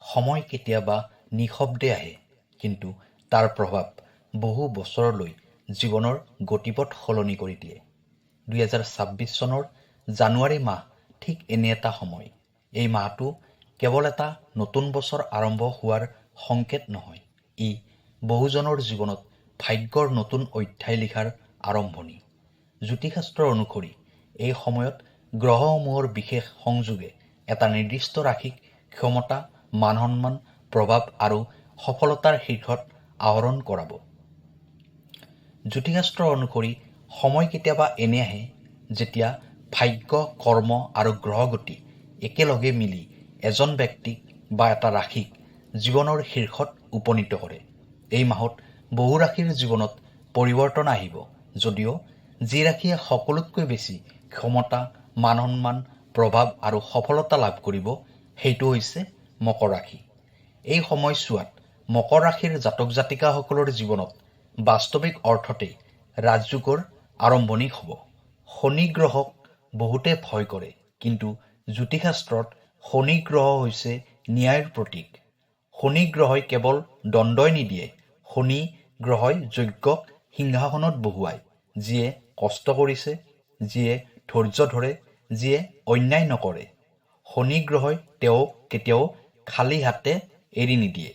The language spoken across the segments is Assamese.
সময় কেতিয়াবা নিঃশব্দে আহে, কিন্তু তাৰ প্ৰভাৱ বহু বছৰলৈ জীৱনৰ গতিপথ সলনি কৰি দিয়ে। 2026 চনৰ জানুৱাৰী মাহ ঠিক এনে এটা সময়। এই মাহটো কেৱল এটা নতুন বছৰ আৰম্ভ হোৱাৰ সংকেত নহয়, ই বহুজনৰ জীৱনত ভাগ্যৰ নতুন অধ্যায় লিখাৰ আৰম্ভণি। জ্যোতিষশাস্ত্ৰ অনুসৰি এই সময়ত গ্ৰহসমূহৰ বিশেষ সংযোগে এটা নিৰ্দিষ্ট ৰাশিক ক্ষমতা, মান-সন্মান, প্ৰভাৱ আৰু সফলতাৰ শীৰ্ষত আহৰণ কৰাব। জ্যোতিষশাস্ত্ৰ অনুসৰি সময় কেতিয়াবা এনে আহে যেতিয়া ভাগ্য, কৰ্ম আৰু গ্ৰহগতি একেলগে মিলি এজন ব্যক্তিক বা এটা ৰাশিক জীৱনৰ শীৰ্ষত উপনীত কৰে। এই মাহত বহু ৰাশিৰ জীৱনত পৰিৱৰ্তন আহিব, যদিও যি ৰাশিয়ে সকলোতকৈ বেছি ক্ষমতা, মান-সন্মান, প্ৰভাৱ আৰু সফলতা লাভ কৰিব সেইটো হৈছে মকৰ ৰাশি। এই সময়ছোৱাত মকৰ ৰাশিৰ জাতক জাতিকাসকলৰ জীৱনত বাস্তৱিক অৰ্থতে ৰাজযোগৰ আৰম্ভণি হ'ব। শনি গ্ৰহক বহুতে ভয় কৰে, কিন্তু জ্যোতিষশাস্ত্ৰত শনি গ্ৰহ হৈছে ন্যায়ৰ প্ৰতীক। শনি গ্ৰহই কেৱল দণ্ডই নিদিয়ে, শনি গ্ৰহই যজ্ঞক সিংহাসনত বহুৱায়। যিয়ে কষ্ট কৰিছে, যিয়ে ধৈৰ্য ধৰে, যিয়ে অন্যায় নকৰে, শনি গ্ৰহই তেওঁক কেতিয়াও খালী হাতে এৰি নিদিয়ে।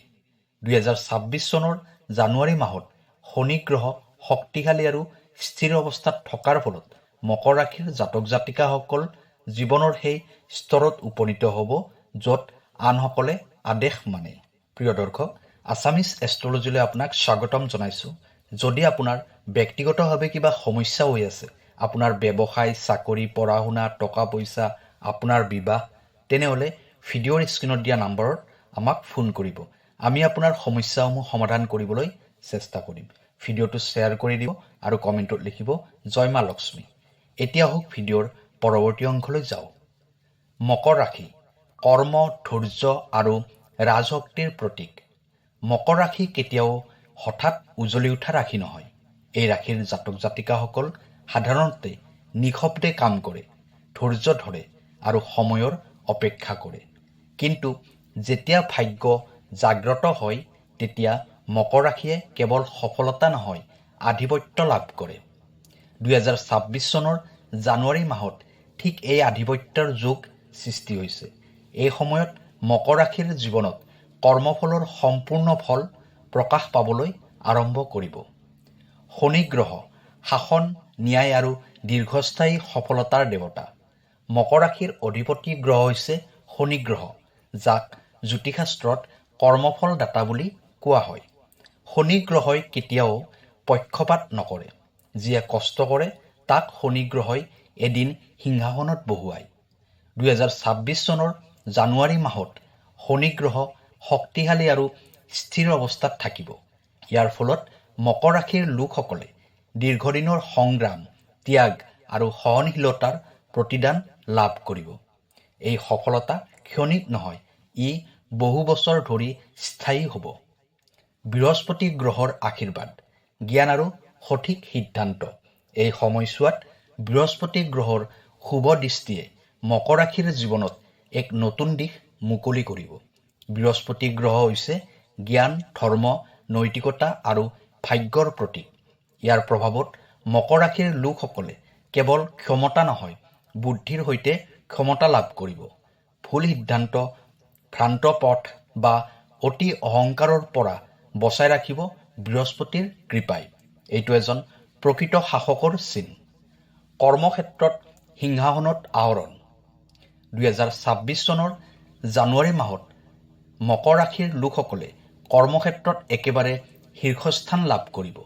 2026 চনৰ জানুৱাৰী মাহত শনি গ্ৰহ শক্তিশালী আৰু স্থিৰ অৱস্থাত থকাৰ ফলত মকৰ ৰাশিৰ জাতক জাতিকাসকল জীৱনৰ সেই স্তৰত উপনীত হ'ব য'ত আনসকলে আদেশ মানে। প্ৰিয় দৰ্শক, আছামিজ এষ্ট্ৰলজীলৈ আপোনাক স্বাগতম জনাইছোঁ। যদি আপোনাৰ ব্যক্তিগতভাৱে কিবা সমস্যা হৈ আছে, আপোনাৰ ব্যৱসায়, চাকৰি, পঢ়া শুনা, টকা পইচা, আপোনাৰ বিবাহ, তেনেহ'লে ভিডিঅ'ৰ স্ক্ৰীণত দিয়া নম্বৰত আমাক ফোন কৰিব। আমি আপোনাৰ সমস্যাসমূহ সমাধান কৰিবলৈ চেষ্টা কৰিম। ভিডিঅ'টো শ্বেয়াৰ কৰি দিব আৰু কমেণ্টত লিখিব জয় মা লক্ষ্মী। এতিয়া হওক ভিডিঅ'ৰ পৰৱৰ্তী অংশলৈ যাওঁ। মকৰ ৰাশি কৰ্ম, ধৈৰ্য আৰু ৰাজশক্তিৰ প্ৰতীক। মকৰ ৰাশি কেতিয়াও হঠাৎ উজলি উঠা ৰাশি নহয়। এই ৰাশিৰ জাতক জাতিকাসকল সাধাৰণতে নিঃশব্দে কাম কৰে, ধৈৰ্য ধৰে আৰু সময়ৰ অপেক্ষা কৰে। কিন্তু যেতিয়া ভাগ্য জাগ্ৰত হয়, তেতিয়া মকৰ ৰাশিয়ে কেৱল সফলতা নহয়, আধিপত্য লাভ কৰে। 2026 চনৰ জানুৱাৰী মাহত ঠিক এই আধিপত্যৰ যুগ সৃষ্টি হৈছে। এই সময়ত মকৰ ৰাশিৰ জীৱনত কৰ্মফলৰ সম্পূৰ্ণ ফল প্ৰকাশ পাবলৈ আৰম্ভ কৰিব। শনি গ্ৰহ শাসন, ন্যায় আৰু দীৰ্ঘস্থায়ী সফলতাৰ দেৱতা। মকৰ ৰাশিৰ অধিপতি গ্ৰহ হৈছে শনি গ্ৰহ, যাক জ্যোতিষশাস্ত্ৰত কৰ্মফল দাতা বুলি কোৱা হয়। শনি গ্ৰহই কেতিয়াও পক্ষপাত নকৰে। যিয়ে কষ্ট কৰে তাক শনি গ্ৰহই এদিন সিংহাসনত বহুৱায়। 2026 চনৰ জানুৱাৰী মাহত শনি গ্ৰহ শক্তিশালী আৰু স্থিৰ অৱস্থাত থাকিব। ইয়াৰ ফলত মকৰ ৰাশিৰ লোকসকলে দীৰ্ঘদিনৰ সংগ্ৰাম, ত্যাগ আৰু সহনশীলতাৰ প্ৰতিদান লাভ কৰিব। এই সফলতা ক্ষণিক নহয়, ই বহু বছৰ ধৰি স্থায়ী হ'ব। বৃহস্পতি গ্ৰহৰ আশীৰ্বাদ, জ্ঞান আৰু সঠিক সিদ্ধান্ত। এই সময়ছোৱাত বৃহস্পতি গ্ৰহৰ শুভ দৃষ্টিয়ে মকৰ ৰাশিৰ জীৱনত এক নতুন দিশ মুকলি কৰিব। বৃহস্পতি গ্ৰহ হৈছে জ্ঞান, ধৰ্ম, নৈতিকতা আৰু ভাগ্যৰ প্ৰতীক। ইয়াৰ প্ৰভাৱত মকৰ ৰাশিৰ লোকসকলে কেৱল ক্ষমতা নহয়, বুদ্ধিৰ সৈতে ক্ষমতা লাভ কৰিব। ভুল সিদ্ধান্ত, ভ্ৰান্ত পথ বা অতি অহংকাৰৰ পৰা বচাই ৰাখিব বৃহস্পতিৰ কৃপাই। এইটো এজন প্ৰকৃত শাসকৰ চিন। কৰ্মক্ষেত্ৰত সিংহাসনত আহৰণ। 2026 চনৰ জানুৱাৰী মাহত মকৰ ৰাশিৰ লোকসকলে কৰ্মক্ষেত্ৰত একেবাৰে শীৰ্ষস্থান লাভ কৰিব।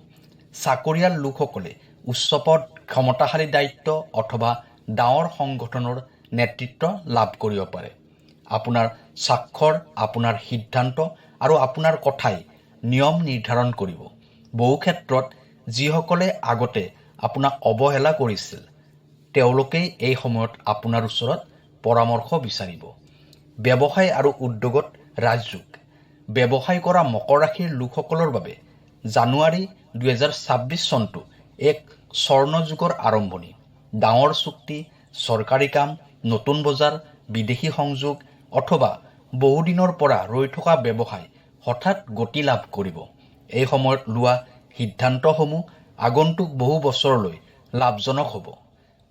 চাকৰিয়াল লোকসকলে উচ্চ পদ, ক্ষমতাশালী দায়িত্ব অথবা ডাঙৰ সংগঠনৰ নেতৃত্ব লাভ কৰিব পাৰে। আপোনাৰ স্বাক্ষৰ, আপোনাৰ সিদ্ধান্ত আৰু আপোনাৰ কথাই নিয়ম নিৰ্ধাৰণ কৰিব। বহু ক্ষেত্ৰত যিসকলে আগতে আপোনাক অৱহেলা কৰিছিল, তেওঁলোকেই এই সময়ত আপোনাৰ ওচৰত পৰামৰ্শ বিচাৰিব। ব্যৱসায় আৰু উদ্যোগত ৰাজযোগ। ব্যৱসায় কৰা মকৰ ৰাশিৰ লোকসকলৰ বাবে জানুৱাৰী 2026 চনটো এক স্বৰ্ণযুগৰ আৰম্ভণি। ডাঙৰ চুক্তি, চৰকাৰী কাম, নতুন বজাৰ, বিদেশী সংযোগ অথবা বহুদিনৰ পৰা ৰৈ থকা ব্যৱসায় হঠাৎ গতি লাভ কৰিব। এই সময়ত লোৱা সিদ্ধান্তসমূহ আগন্তুক বহু বছৰলৈ লাভজনক হ'ব।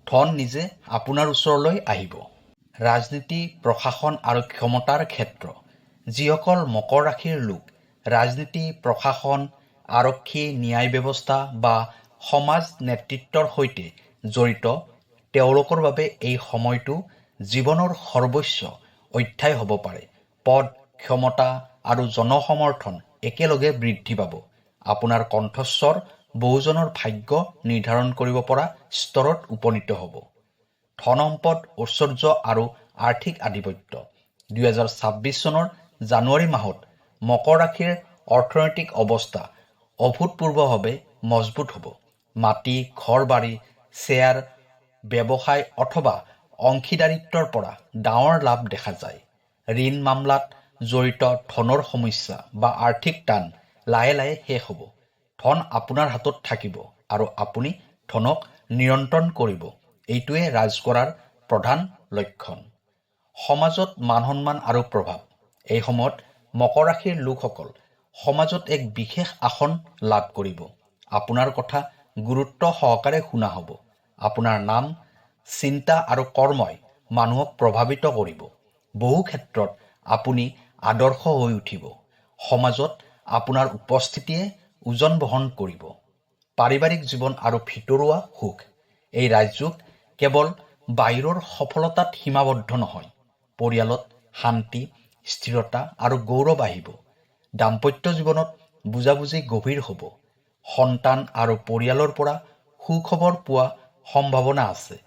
ধন নিজে আপোনাৰ ওচৰলৈ আহিব। ৰাজনীতি, প্ৰশাসন আৰু ক্ষমতাৰ ক্ষেত্ৰ। যিসকল মকৰ ৰাশিৰ লোক ৰাজনীতি, প্ৰশাসন, আৰক্ষী, ন্যায় ব্যৱস্থা বা সমাজ নেতৃত্বৰ সৈতে জড়িত, তেওঁলোকৰ বাবে এই সময়টো জীৱনৰ সৰ্বোচ্চ অধ্যায় হ'ব পাৰে। পদ, ক্ষমতা আৰু জনসমৰ্থন একেলগে বৃদ্ধি পাব। আপোনাৰ কণ্ঠস্বৰ বহুজনৰ ভাগ্য নিৰ্ধাৰণ কৰিব পৰা স্তৰত উপনীত হ'ব। ধন সম্পদ, ঐশ্বৰ্য আৰু আৰ্থিক আধিপত্য। 2026 চনৰ জানুৱাৰী মাহত মকৰ ৰাশিৰ অৰ্থনৈতিক অৱস্থা অভূতপূৰ্বভাৱে মজবুত হ'ব। মাটি, ঘৰ-বাৰী, শ্বেয়াৰ, ব্যৱসায় অথবা অংশীদাৰিত্বৰ পৰা ডাঙৰ লাভ দেখা যায়। ঋণ মামলাত জড়িত ধনৰ সমস্যা বা আৰ্থিক টান লাহে লাহে শেষ হ'ব। ধন আপোনাৰ হাতত থাকিব আৰু আপুনি ধনক নিয়ন্ত্ৰণ কৰিব। এইটোৱে ৰাজ কৰাৰ প্ৰধান লক্ষণ। সমাজত মান-সন্মান আৰু প্ৰভাৱ। এই সময়ত মকৰ ৰাশিৰ লোকসকল সমাজত এক বিশেষ আসন লাভ কৰিব। আপোনাৰ কথা গুৰুত্ব সহকাৰে শুনা হ'ব। আপোনাৰ নাম, চিন্তা আৰু কৰ্মই মানুহক প্ৰভাৱিত কৰিব। বহু ক্ষেত্ৰত আপুনি আদৰ্শ হৈ উঠিব। সমাজত আপোনাৰ উপস্থিতিয়ে ওজন বহন কৰিব। পাৰিবাৰিক জীৱন আৰু ভিতৰুৱা সুখ। এই ৰাজযোগ কেৱল বাহিৰৰ সফলতাত সীমাবদ্ধ নহয়। পৰিয়ালত শান্তি, স্থিৰতা আৰু গৌৰৱ আহিব। দাম্পত্য জীৱনত বুজাবুজি গভীৰ হ'ব। সন্তান আৰু পৰিয়ালৰ পৰা সুখবৰ পোৱা সম্ভাৱনা আছে।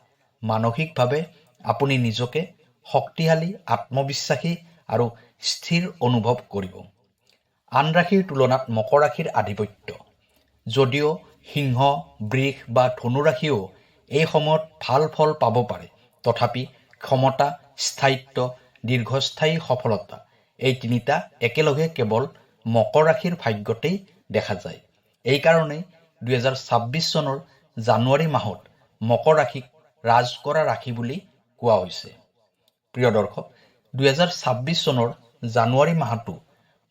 মানসিকভাৱে আপুনি নিজকে শক্তিশালী, আত্মবিশ্বাসী আৰু স্থিৰ অনুভৱ কৰিব। আন ৰাশিৰ তুলনাত মকৰ ৰাশিৰ আধিপত্য। যদিও সিংহ, বৃষ বা ধনু ৰাশিও এই সময়ত ভাল ফল পাব পাৰে, তথাপি ক্ষমতা, স্থায়িত্ব, দীৰ্ঘস্থায়ী সফলতা এই তিনিটা একেলগে কেৱল মকৰ ৰাশিৰ ভাগ্যতেই দেখা যায়। এইকাৰণেই 2026 চনৰ জানুৱাৰী মাহত মকৰ ৰাশিক ৰাজ কৰা ৰাশি বুলি কোৱা হৈছে। প্ৰিয় দৰ্শক, 2026 চনৰ জানুৱাৰী মাহটো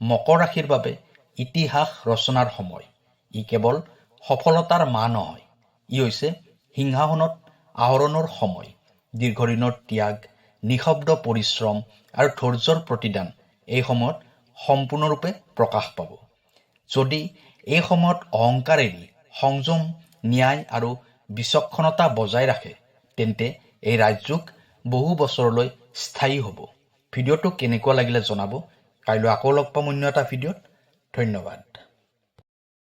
মকৰ ৰাশিৰ বাবে ইতিহাস ৰচনাৰ সময়। ই কেৱল সফলতাৰ মাহ নহয়, ই হৈছে সিংহাসনত আহৰণৰ সময়। দীৰ্ঘদিনৰ ত্যাগ, নিঃশব্দ পৰিশ্ৰম আৰু ধৈৰ্যৰ প্ৰতিদান এই সময়ত সম্পূৰ্ণৰূপে প্ৰকাশ পাব। যদি এই সময়ত অহংকাৰ এৰি সংযম, ন্যায় আৰু বিচক্ষণতা বজাই ৰাখে, তেন্তে এই ৰাজযোগ বহু বছৰলৈ স্থায়ী হ'ব। ভিডিঅ'টো কেনেকুৱা লাগিলে জনাব। কাইলৈ আকৌ লগ পাম অন্য এটা ভিডিঅ'ত। ধন্যবাদ।